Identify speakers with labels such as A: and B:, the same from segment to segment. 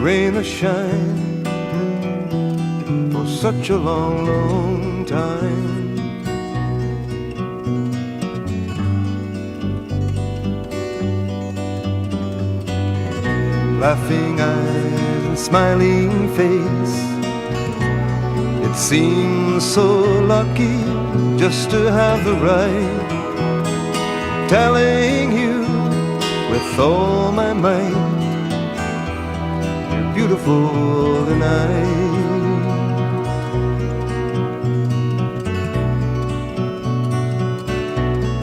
A: rain or shine, for such a long, long time. Laughing eyes and smiling face, it seems so lucky just to have the right, telling you with all my might, you're beautiful tonight.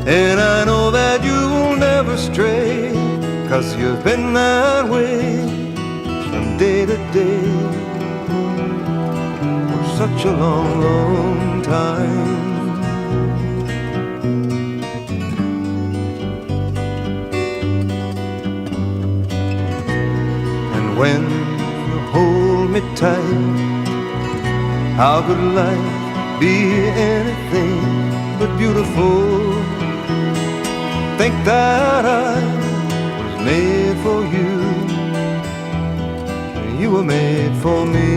A: And I know that you will never stray, 'cause you've been that way from day to day for such a long, long time. And when you hold me tight, how could life be anything but beautiful? Think that I made for you, you were made for me.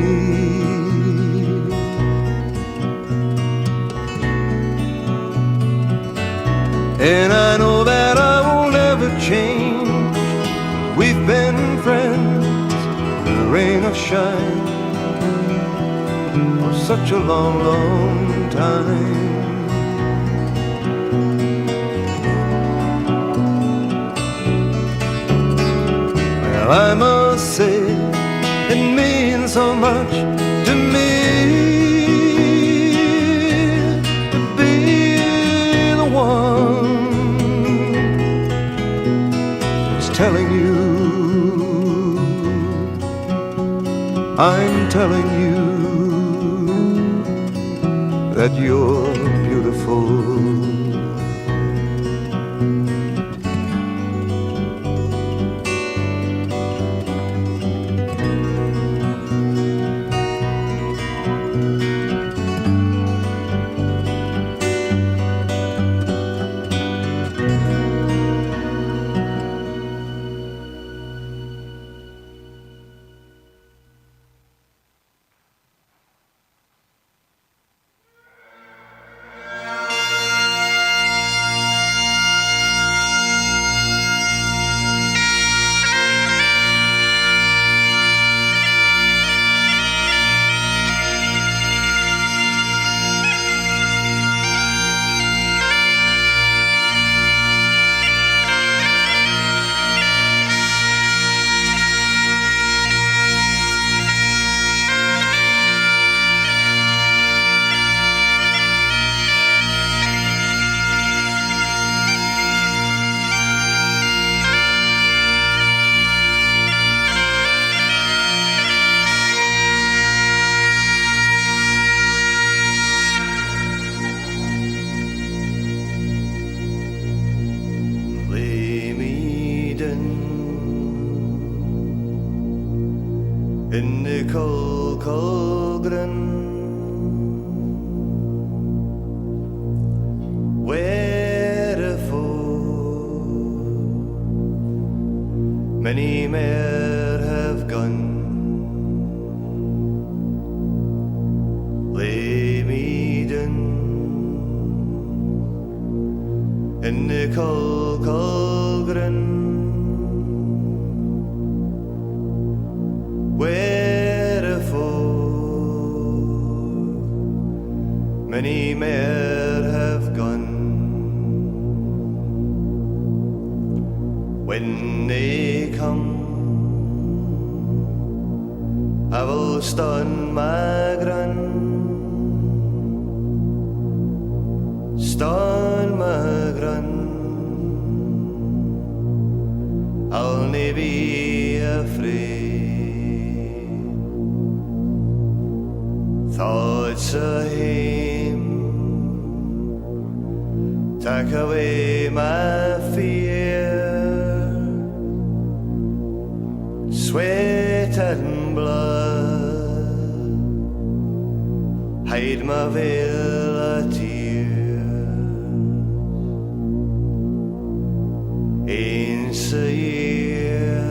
A: And I know that I will never change. We've been friends, rain or shine, for such a long, long time. I must say it means so much to me to be the one that's telling you, I'm telling you that you're beautiful. In the cold, cold glen, wherefore many mere have gone, lay me down in the cold, cold glen. Many mere have gone. When they come, I will stand my ground, stand my ground. I'll never be afraid. Thoughts of him take away my fear, sweat and blood hide my veil of tears. Eens a year,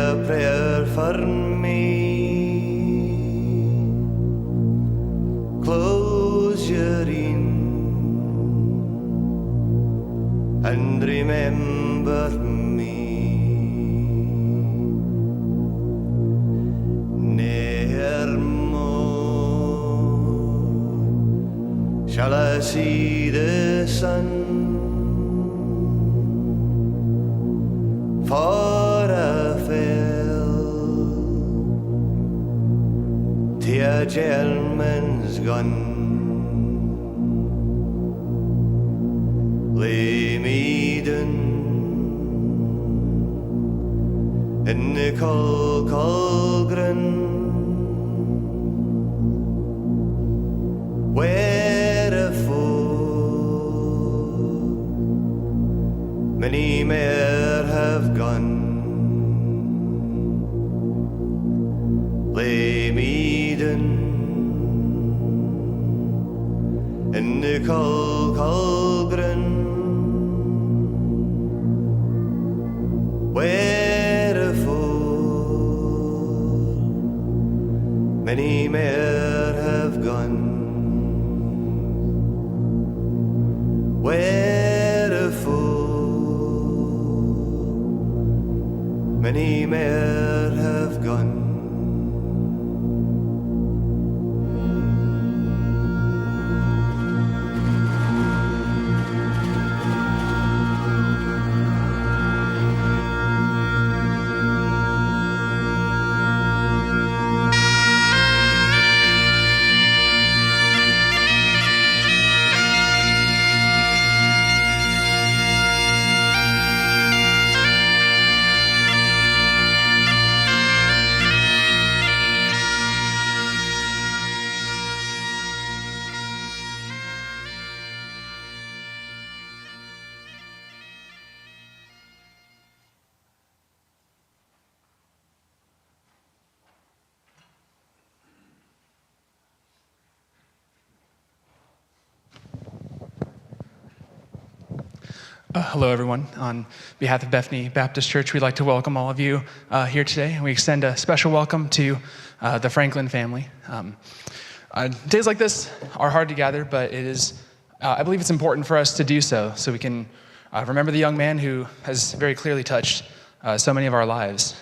A: a prayer for me. Close your eyes and remember me. Ne'er more shall I see the sun, for I fell to a gentleman's gun. Lay me down in the cold cauldron, where a foe many more have gone. Lay me down in the cold cauldron, where a foe many more have gone. Where a foe many more have gone.
B: Hello, everyone. On behalf of Bethany Baptist Church, we'd like to welcome all of you here today. And we extend a special welcome to the Franklin family. Days like this are hard to gather, but it is, I believe it's important for us to do so we can remember the young man who has very clearly touched so many of our lives.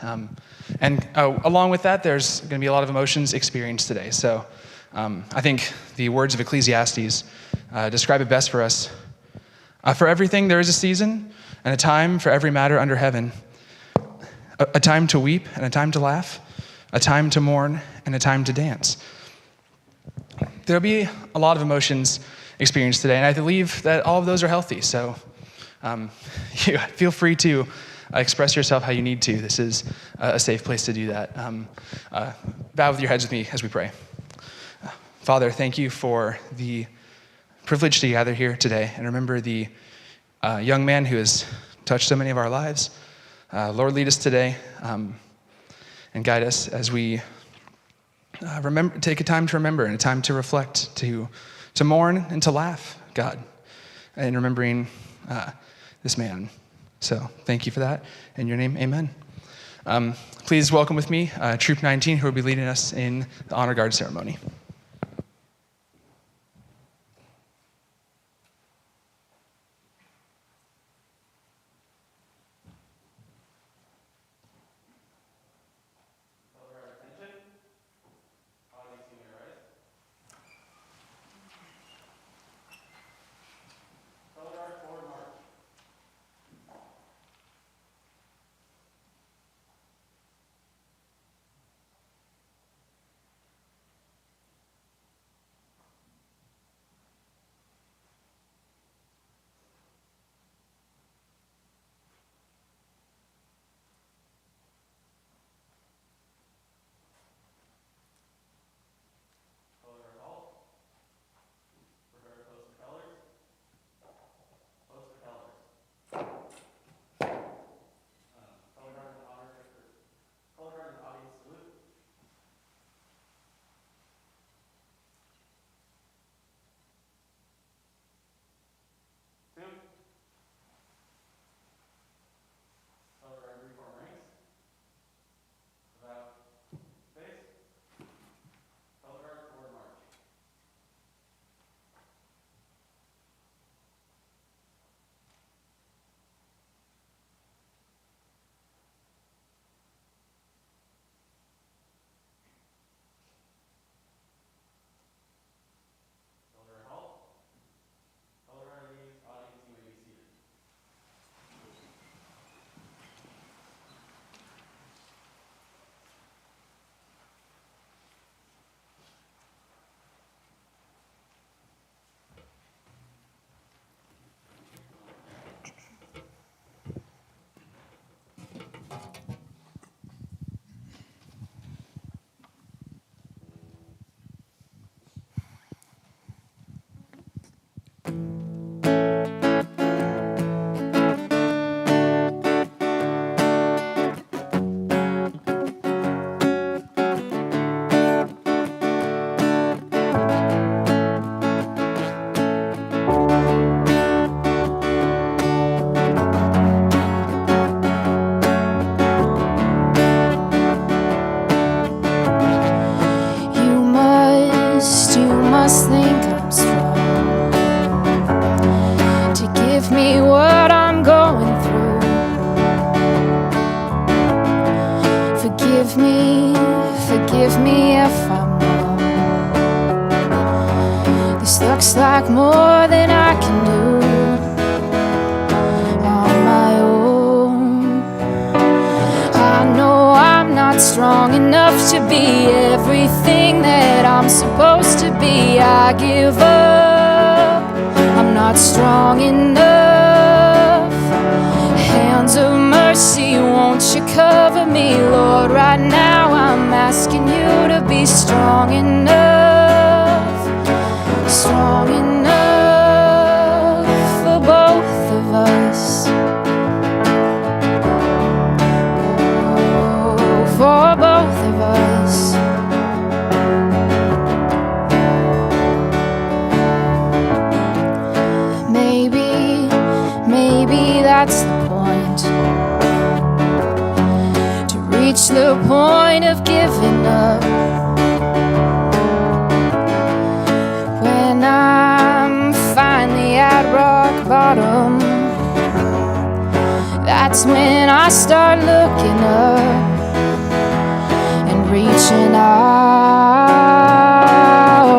B: And along with that, there's going to be a lot of emotions experienced today. So I think the words of Ecclesiastes describe it best for us. For everything there is a season and a time for every matter under heaven, a time to weep and a time to laugh, a time to mourn and a time to dance. There'll be a lot of emotions experienced today, and I believe that all of those are healthy. So you feel free to express yourself how you need to. This is a safe place to do that. Bow with your heads with me as we pray. Father, thank you for the privilege to gather here today and remember the young man who has touched so many of our lives. Lord, lead us today and guide us as we take a time to remember and a time to reflect, to mourn and to laugh, God, and remembering this man. So thank you for that. In your name, amen. Please welcome with me Troop 19, who will be leading us in the honor guard ceremony.
C: strong enough to be everything that I'm supposed to be. I give up, I'm not strong enough. Hands of mercy, won't you cover me, Lord? Right now I'm asking you to be strong enough, strong enough for both of us. For both of us. Maybe that's the point, to reach the point of giving up. When I'm finally at rock bottom, that's when I start looking up, reaching out.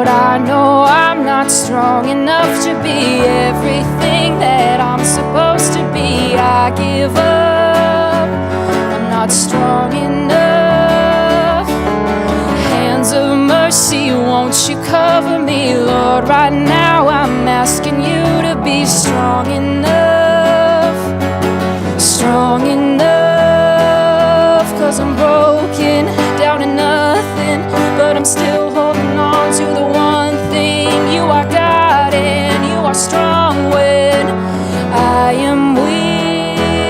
C: I know I'm not strong enough to be everything that I'm supposed to be. I give up, I'm not strong enough. Hands of mercy, won't you cover me, Lord? Right now I'm asking you to be strong enough, strong enough, 'cause I'm broken, down to nothing, but I'm still holding on to the one thing. You are God and you are strong when I am weak.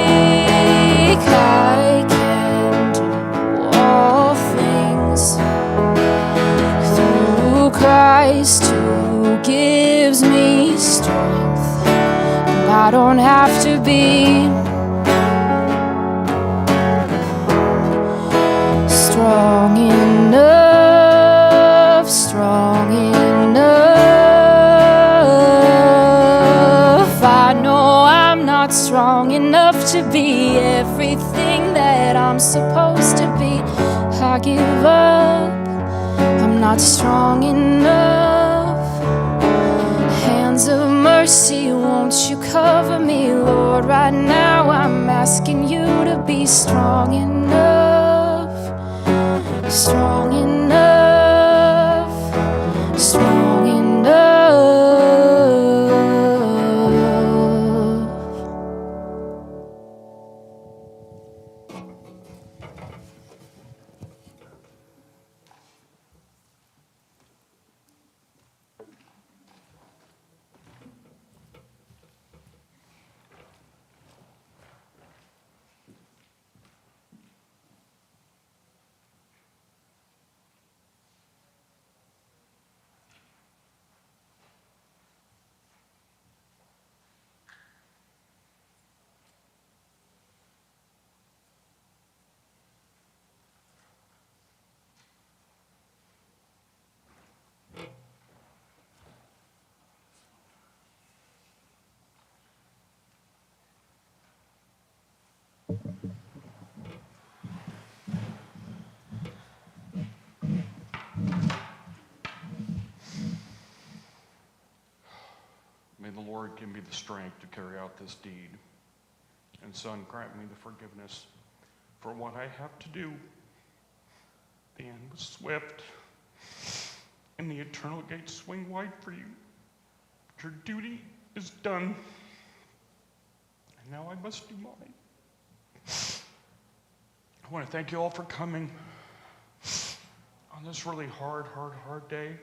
C: I can do all things through Christ who gives me strength, and I don't have to be strong enough, strong enough. I know I'm not strong enough to be everything that I'm supposed to be. I give up, I'm not strong enough. Hands of mercy, won't you cover me, Lord? Right now I'm asking you to be strong enough, strong enough, strong enough.
D: May the Lord give me the strength to carry out this deed. And Son, grant me the forgiveness for what I have to do. The end was swift, and the eternal gates swing wide for you. Your duty is done, and now I must do mine. I want to thank you all for coming on this really hard day.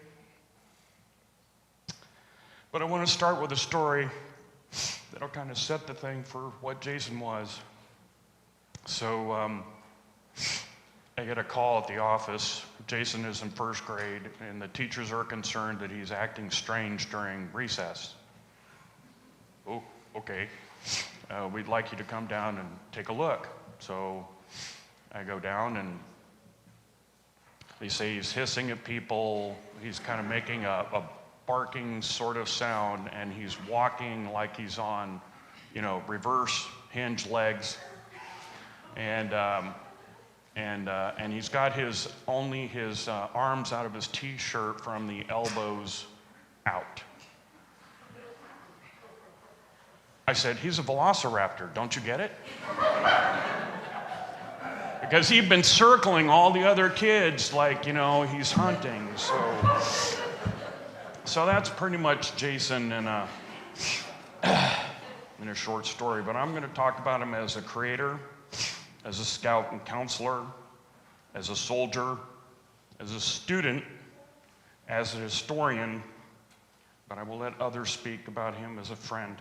D: But I want to start with a story that'll kind of set the thing for what Jason was. So I get a call at the office. Jason is in first grade, and the teachers are concerned that he's acting strange during recess. Oh, okay. We'd like you to come down and take a look. So I go down, and they say he's hissing at people. He's kind of making a barking sort of sound, and he's walking like he's on, reverse hinge legs, and he's got his arms out of his t-shirt from the elbows out. I said, he's a velociraptor, don't you get it? because he'd been circling all the other kids like, you know, he's hunting. So that's pretty much Jason in a short story. But I'm going to talk about him as a creator, as a scout and counselor, as a soldier, as a student, as a historian, but I will let others speak about him as a friend.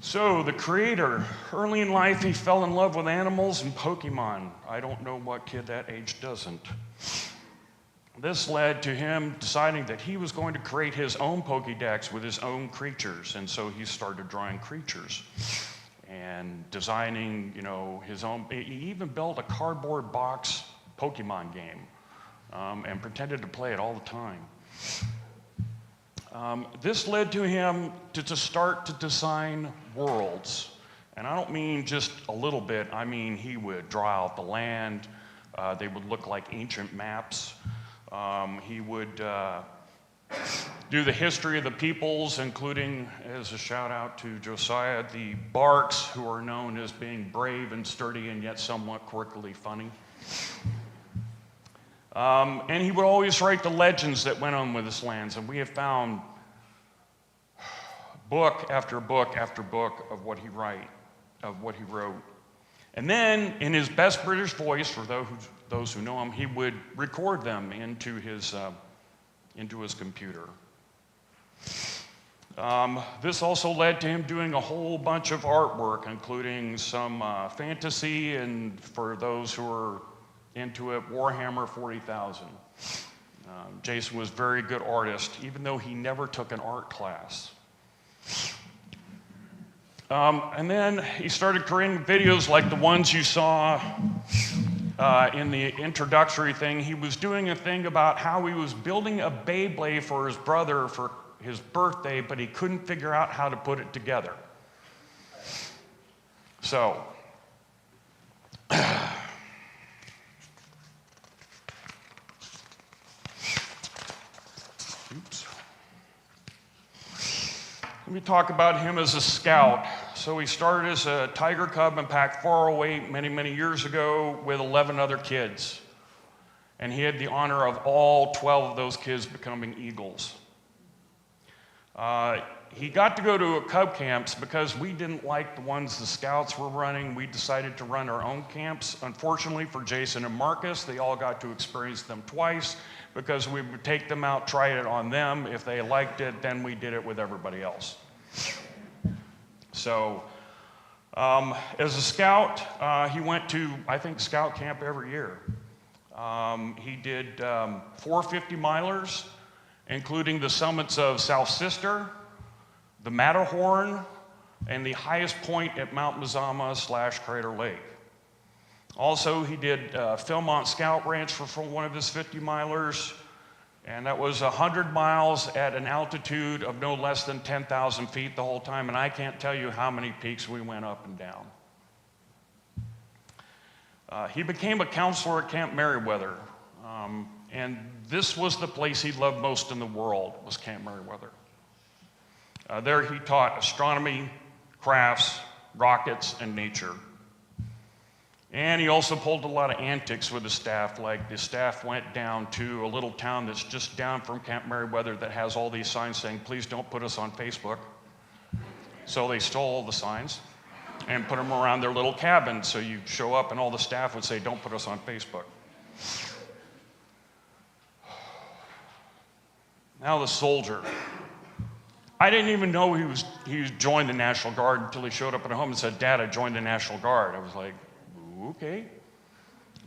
D: So, the creator, early in life he fell in love with animals and Pokemon. I don't know what kid that age doesn't. This led to him deciding that he was going to create his own Pokédex with his own creatures, and so he started drawing creatures and designing, you know, his own. He even built a cardboard box Pokemon game and pretended to play it all the time. This led to him to start to design worlds. And I don't mean just a little bit, I mean he would draw out the land. They would look like ancient maps. He would do the history of the peoples, including, as a shout out to Josiah, the Barks, who are known as being brave and sturdy and yet somewhat quirkily funny. And he would always write the legends that went on with his lands, and we have found book after book after book of what he wrote. And then, in his best British voice, for those who know him, he would record them into his computer. This also led to him doing a whole bunch of artwork, including some fantasy, and for those who are into it, Warhammer 40,000. Jason was a very good artist, even though he never took an art class. And then he started creating videos like the ones you saw in the introductory thing. He was doing a thing about how he was building a Beyblade for his brother for his birthday, but he couldn't figure out how to put it together. So, let me talk about him as a scout. So he started as a tiger cub in Pack 408 many, many years ago with 11 other kids. And he had the honor of all 12 of those kids becoming eagles. He got to go to cub camps because we didn't like the ones the scouts were running. We decided to run our own camps. Unfortunately for Jason and Marcus, they all got to experience them twice because we would take them out, try it on them. If they liked it, then we did it with everybody else. So, as a scout, he went to, I think, scout camp every year. He did 450 milers, including the summits of South Sister, the Matterhorn, and the highest point at Mount Mazama / Crater Lake. Also, he did Philmont Scout Ranch for one of his 50 milers, and that was 100 miles at an altitude of no less than 10,000 feet the whole time, and I can't tell you how many peaks we went up and down. He became a counselor at Camp Merriweather, and this was the place he loved most in the world, was Camp Merriweather. There he taught astronomy, crafts, rockets, and nature. And he also pulled a lot of antics with the staff, like the staff went down to a little town that's just down from Camp Merriweather that has all these signs saying, please don't put us on Facebook. So they stole all the signs and put them around their little cabin. So you show up and all the staff would say, don't put us on Facebook. Now the soldier. I didn't even know he joined the National Guard until he showed up at home and said, Dad, I joined the National Guard. I was like, okay.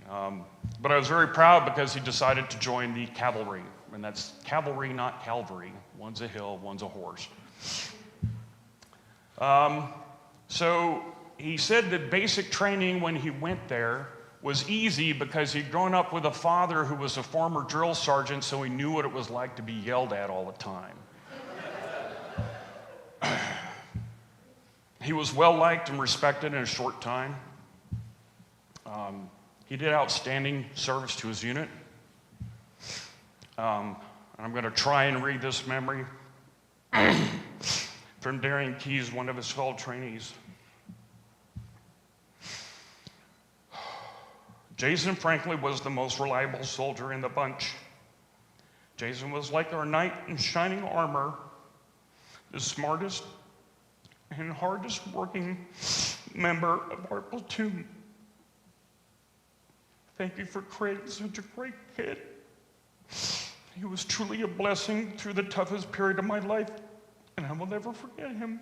D: But I was very proud because he decided to join the cavalry. And that's cavalry, not Calvary. One's a hill, one's a horse. So he said that basic training when he went there was easy because he'd grown up with a father who was a former drill sergeant, so he knew what it was like to be yelled at all the time. He was well-liked and respected in a short time. He did outstanding service to his unit. I'm going to try and read this memory from Darian Keyes, one of his fellow trainees. Jason, frankly, was the most reliable soldier in the bunch. Jason was like our knight in shining armor, the smartest and hardest working member of our platoon. Thank you for creating such a great kid. He was truly a blessing through the toughest period of my life, and I will never forget him.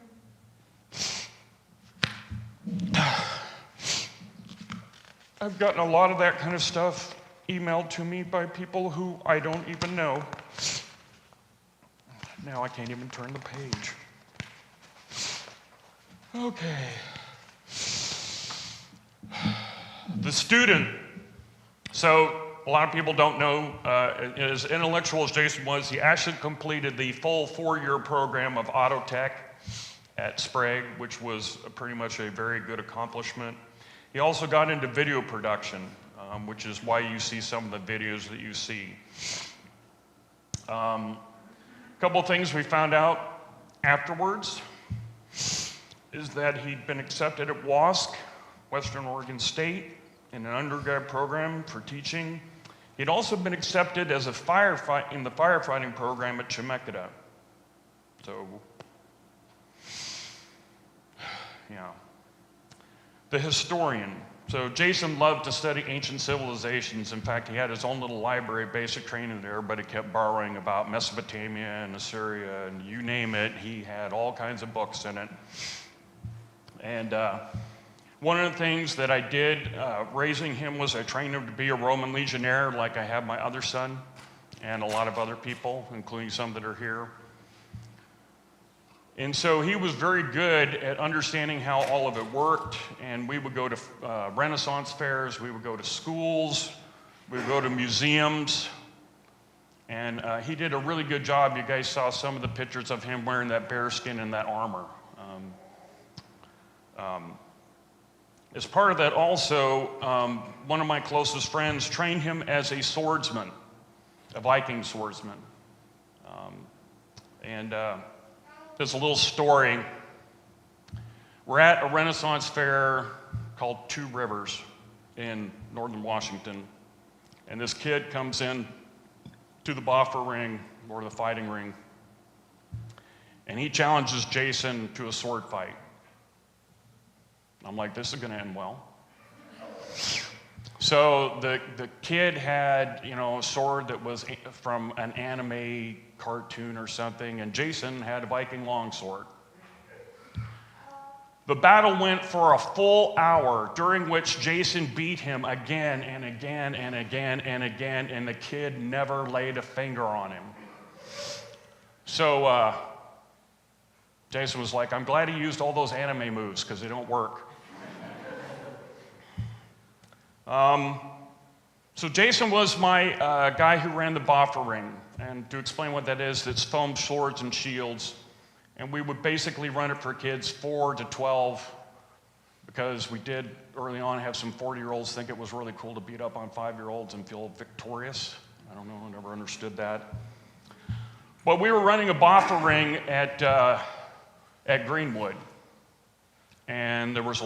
D: I've gotten a lot of that kind of stuff emailed to me by people who I don't even know. Now I can't even turn the page. Okay. The student. So a lot of people don't know, as intellectual as Jason was, he actually completed the full 4-year program of auto tech at Sprague, which was pretty much a very good accomplishment. He also got into video production, which is why you see some of the videos that you see. A couple of things we found out afterwards is that he'd been accepted at WASC, Western Oregon State, in an undergrad program for teaching. He'd also been accepted as a in the firefighting program at Chemeketa. So, yeah. The historian. So Jason loved to study ancient civilizations. In fact, he had his own little library, basic training there, but he kept borrowing about Mesopotamia and Assyria, and you name it, he had all kinds of books in it. And one of the things that I did raising him was I trained him to be a Roman legionnaire, like I have my other son and a lot of other people, including some that are here. And so he was very good at understanding how all of it worked, and we would go to Renaissance fairs, we would go to schools, we would go to museums, and he did a really good job. You guys saw some of the pictures of him wearing that bearskin and that armor. As part of that also, one of my closest friends trained him as a swordsman, a Viking swordsman. There's a little story. We're at a Renaissance fair called Two Rivers in northern Washington, and this kid comes in to the Boffer ring, or the fighting ring, and he challenges Jason to a sword fight. I'm like, this is gonna end well. So the kid had, a sword that was from an anime cartoon or something, and Jason had a Viking longsword. The battle went for a full hour, during which Jason beat him again and again and again and again, and the kid never laid a finger on him. So Jason was like, I'm glad he used all those anime moves, because they don't work. So Jason was my guy who ran the Boffer ring, and to explain what that is, it's foam swords and shields, and we would basically run it for kids 4 to 12, because we did early on have some 40-year-olds think it was really cool to beat up on 5-year-olds and feel victorious. I don't know, I never understood that. But we were running a Boffer ring at Greenwood, and there was a